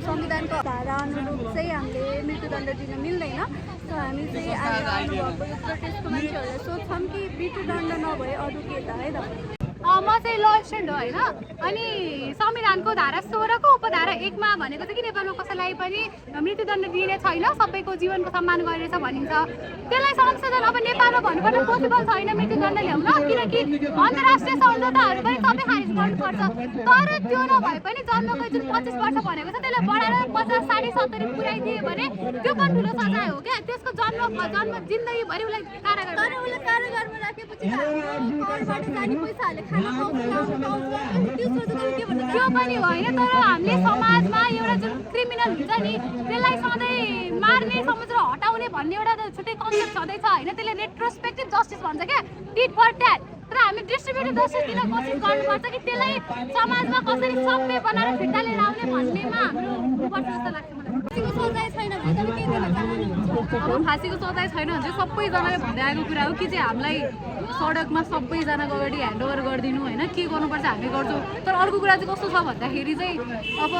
संविधानको धारा अनुरूप चाहिँ हामीले मृत्युदण्ड दिन मिल्दैन। हामी चाहिँ आज आउनुभएको यो प्रोटेस्टको मान्छेहरूलाई सोध्छौँ कि मृत्युदण्ड नभए अरू के त है त। म चाहिँ ल स्टुडेन्ट हो होइन। अनि संविधानको धारा 16 को उपधारा 1 मा भनेको चाहिँ कि नेपालमा कसैलाई पनि मृत्युदण्ड दिने छैन, सबैको जीवनको सम्मान गरिरहेछ भनिन्छ। त्यसलाई संशोधन अब नेपालमा भन्नुपर्दा पोसिबल छैन मृत्युदण्ड ल्याउन, किनकि अन्तर्राष्ट्रिय सम्झौताहरू पनि सबै खारिज गर्नुपर्छ। तर त्यो नभए पनि जन्मको जुन 25 वर्ष भनेको छ त्यसलाई बढाएर 50, 60, 70 पुर्याइदियो भने त्यो पनि ठुलो सजाय हो क्या। त्यसको जन्म जिन्दगीभरि उसलाई कारागारमा राखेपछि त्यो पनि होइन। तर हामीले समाजमा एउटा जुन क्रिमिनल हुन्छ नि त्यसलाई सधैँ मार्ने समुद्र हटाउने भन्ने एउटा छुट्टै कन्सेप्ट छँदैछ होइन। त्यसले रेट्रोस्पेक्टिभ जस्टिस भन्छ क्या, टिट फर ट्याट। तर हामी डिस्ट्रिब्युटिभ जस्टिस दिन कोसिस गर्नुपर्छ कि त्यसलाई समाजमा कसरी सभ्य बनाएर फिर्ता लिएर आउने भन्नेमा हाम्रो हुनुपर्छ जस्तो लाग्छ मलाई। सजाय छैन भने के गर्न चाहनुहुन्छ? अब फाँसीको सजाय छैन भने चाहिँ सबैजनाले भन्दै आएको कुरा हो कि चाहिँ हामीलाई सडकमा सबैजनाको अगाडि ह्यान्डओभर गरिदिनु होइन, के गर्नुपर्छ हामी गर्छौँ। तर अर्को कुरा चाहिँ कस्तो छ भन्दाखेरि चाहिँ अब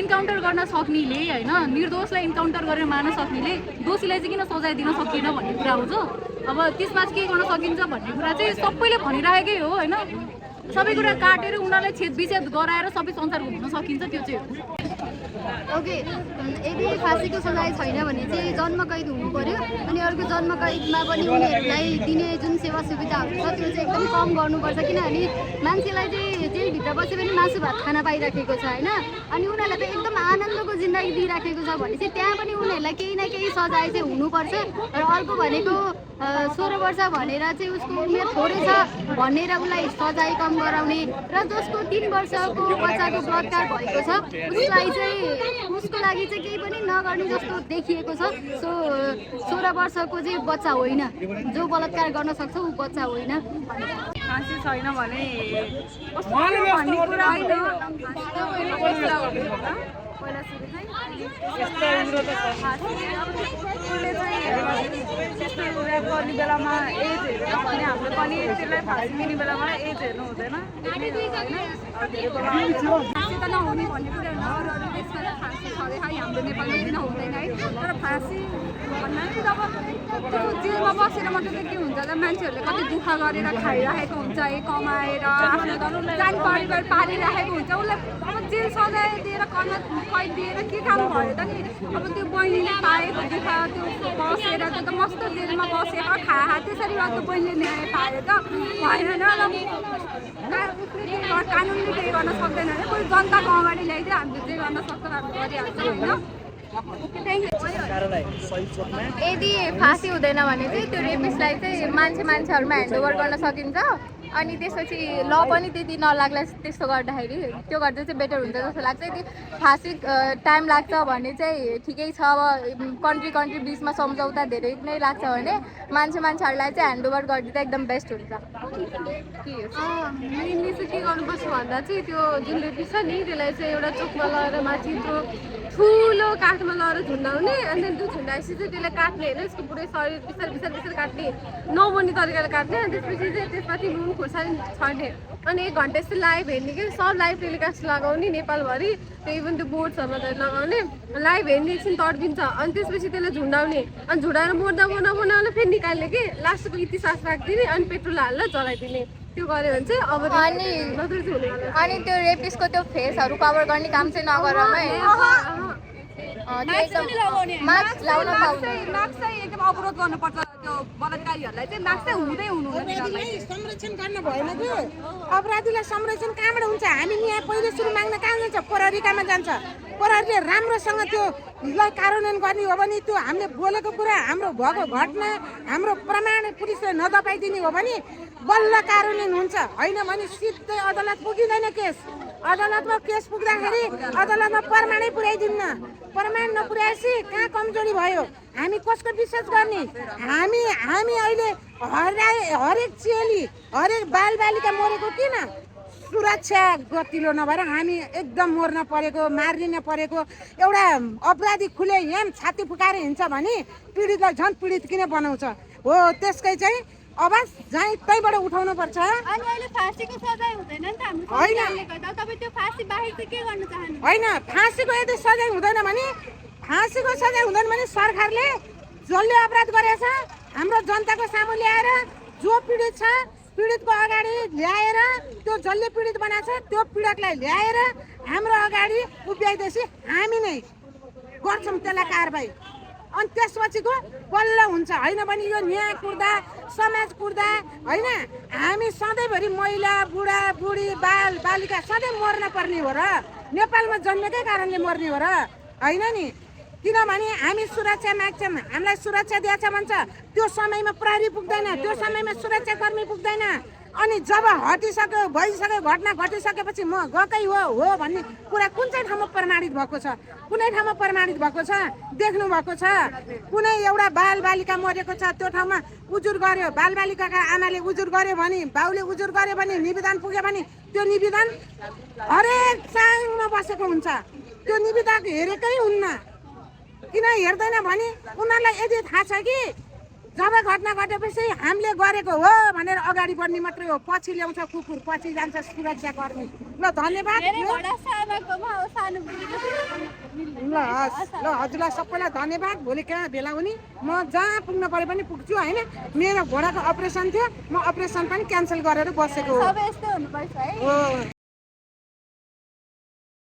इन्काउन्टर गर्न सक्नेले होइन, निर्दोषलाई इन्काउन्टर गरेर मार्न सक्नेले दोषीलाई चाहिँ किन सजाय दिन सकिएन भन्ने कुरा हो। अब त्यसमा के गर्न सकिन्छ भन्ने कुरा चाहिँ सबैले भनिरहेकै हो होइन। सबै कुरा काटेर उनीहरूलाई छेदविच्छेद गराएर सबै संसार घुम्न सकिन्छ, त्यो चाहिँ हो। ओके, यदि फाँसीको सजाय छैन भने चाहिँ जन्म कैद हुनु पर्यो। अनि अर्को जन्म कैदमा पनि उनीहरूलाई दिने जुन सेवा सुविधाहरू छ त्यो चाहिँ एकदम कम गर्नुपर्छ, किनभने मान्छेलाई चाहिँ जेलभित्र बसे पनि मासु भात खाना पाइराखेको छ होइन। अनि उनीहरूलाई त एकदम आनन्दको जिन्दगी दिइराखेको छ भने चाहिँ त्यहाँ पनि उनीहरूलाई केही न केही सजाय चाहिँ हुनुपर्छ। र अर्को भनेको 16 वर्ष भनेर चाहिँ उसको उमेर थोरै छ भनेर उसलाई सजाय कम गराउने, र जसको 3 वर्षको बच्चाको बलात्कार भएको छ उसलाई चाहिँ उसको लागि चाहिँ केही पनि नगर्ने जस्तो देखिएको छ। सो 16 वर्षको चाहिँ बच्चा होइन, जो बलात्कार गर्न सक्छ ऊ बच्चा होइन। फाँसी छैन भने भन्ने कुरा होइन। पहिला सुरु त्यस्तो ऱ्याप गर्ने बेलामा एज हेरेर भने हाम्रो पनि त्यसलाई फाँसी दिने बेलामा एज हेर्नु हुँदैन। फाँसी त नहुने भन्ने कुरा होइन, अरू अरू देशमा त फाँसी छँदै खालि हाम्रो नेपालमा किन हुँदैन है। तर फाँसी भन्नाले जब त्यो जेलमा बसेर मात्रै त के हुन्छ त, मान्छेहरूले कति दुःख गरेर खाइराखेको हुन्छ है, कमाएर आफ्नो जान परिवार पालिराखेको हुन्छ, उसलाई अब जेल सजाय दिएर कैद दिएर के काम भयो त नि। अब त्यो बहिनीले पाएको दुःख त्यो बसेर त्यो त मस्त जेलमा बसेर खा त्यसरी त्यो बहिनीले न्याय पायो त भएन। कानुनले केही गर्न सक्दैन होइन, कोही जनताको अगाडि ल्याइदियो हामीले जे गर्न सक्छौँ हामी गरिहाल्छौँ होइन। यदि फाँसी हुँदैन भने चाहिँ त्यो रेपिस्टलाई चाहिँ मान्छेहरूमा ह्यान्डओभर गर्न सकिन्छ। अनि त्यसपछि ल पनि त्यति नलाग्ला त्यस्तो गर्दाखेरि त्यो गर्दा चाहिँ बेटर हुन्छ जस्तो लाग्छ। यदि फाँसी टाइम लाग्छ भने चाहिँ ठिकै छ। अब कन्ट्री बिचमा सम्झौता धेरै नै लाग्छ भने मान्छेहरूलाई चाहिँ ह्यान्डओभर गरिदिँदा एकदम बेस्ट हुन्छ। मेनली चाहिँ के गर्नुपर्छ भन्दा चाहिँ त्यो जुन रेपिस छ नि त्यसलाई चाहिँ एउटा चोकमा लगाएर माथि त्यो ठुलो काठमा लगाएर झुन्डाउने, अनि त्यो झुन्डाएपछि चाहिँ त्यसलाई काट्ने होइन, यसको पुरै शरीर बिस्तारै काट्ने, नबन्ने तरिकाले काट्ने। अनि त्यसपछि चाहिँ त्यसमाथि नुन खोर्सानी छर्ने, अनि 1 घन्टा जस्तो लाइभ हेर्ने कि सब लाइभ टेलिकास्ट लगाउने नेपालभरि, त्यो इभन त्यो बोर्ड्सहरूमा लगाउने, लाइभ हेर्ने एकछिन तड्पिन्छ। अनि त्यसपछि त्यसलाई झुन्डाउने, अनि झुन्डाएर बनाउन फेरि निकाल्ने कि लास्टको इतिहास राखिदिने, अनि पेट्रोल हालेर जलाइदिने। त्यो गऱ्यो भने चाहिँ अब अनि त्यो रेपिसको त्यो फेसहरू कभर गर्ने काम चाहिँ नगरौँ है। मास्क चाहिँ एकदम अवरोध गर्नुपर्छ। त्यो बलात्कारीहरूलाई चाहिँ मास्क चाहिँ हुँदैन। संरक्षण गर्न भएन कि अपराधीलाई संरक्षण कहाँबाट हुन्छ? हामी यहाँ पहिले सुरु माग्न कहाँ जान्छ? प्रहरीकामा जान्छ। प्रहरीले राम्रोसँग त्यो कार्यान्वयन गर्ने हो भने, त्यो हामीले बोलेको कुरा हाम्रो भएको घटना हाम्रो प्रमाण पुलिसले नदबाइदिने हो भने बल्ल कार्यान्वयन हुन्छ। होइन भने सिधै अदालत पुगिँदैन केस। अदालतमा केस पुग्दाखेरि अदालतमा प्रमाणै पुर्याइदिन्न। प्रमाण नपुर्याएपछि कहाँ कमजोरी भयो? हामी कसको विश्वास गर्ने? हामी अहिले हरेक चेली हरेक बालबालिका मरेको किन? सुरक्षा गतिलो नभएर हामी एकदम मर्न परेको, मारिन परेको। एउटा अपराधी खुले यहाँ छाती फुकाएर हिँड्छ भने पीडितलाई झन् पीडित किन बनाउँछ हो? त्यसकै चाहिँ आवाज जहीँ त्यहीँबाट उठाउनुपर्छ। अनि अहिले फाँसीको सजाय हुँदैन नि त हाम्रो होइन। संविधानले गर्दा। तपाईँ त्यो फाँसी बाहेक चाहिँ के गर्न चाहनुहुन्छ? होइन, फाँसीको यदि सजाय हुँदैन भने सरकारले जसले अपराध गरेछ हाम्रो जनताको सामु ल्याएर जो पीडित छ पीडितको अगाडि ल्याएर त्यो जसले पीडित बनाएको छ त्यो पीडितलाई ल्याएर हाम्रो अगाडि उभ्याइदिएपछि हामी नै गर्छौँ त्यसलाई कारबाही। अनि त्यसपछिको बल्ल हुन्छ। होइन भने यो न्याय कुर्दा समाज कुर्दा होइन हामी सधैँभरि महिला बुढाबुढी बालिका सधैँ मर्न पर्ने हो र? नेपालमा जन्मेकै कारणले मर्ने हो र? होइन नि, किनभने हामी सुरक्षा माग्छौँ, हामीलाई सुरक्षा दिएछ भन्छ, त्यो समयमा प्रहरी पुग्दैन, त्यो समयमा सुरक्षाकर्मी पुग्दैन। अनि जब हटिसक्यो भइसक्यो घटना घटिसकेपछि म गएकै हो भन्ने कुरा कुन चाहिँ ठाउँमा प्रमाणित भएको छ? कुनै ठाउँमा प्रमाणित भएको छ? देख्नु भएको छ? कुनै एउटा बालबालिका मरेको छ त्यो ठाउँमा उजुर गर्यो, बालबालिकाका आमाले उजुर गर्यो भने, बाउले उजुर गर्यो भने, निवेदन पुग्यो भने त्यो निवेदन हरेक चाङमा बसेको हुन्छ। त्यो निवेदन हेरेकै हुन्न। किन हेर्दैन भने उनीहरूलाई यदि थाहा छ कि जब घटना घटेपछि हामीले गरेको हो भनेर अगाडि बढ्ने मात्रै हो। पछि ल्याउँछ कुकुर, पछि जान्छ सुरक्षाकर्मी। ल धन्यवाद। ल हजुरलाई सबैलाई धन्यवाद। भोलि कहाँ भेला हुने म जहाँ पुग्न परे पनि पुग्छु। होइन, मेरो घोडाको अपरेसन थियो, म अपरेसन पनि क्यान्सल गरेर बसेको हो।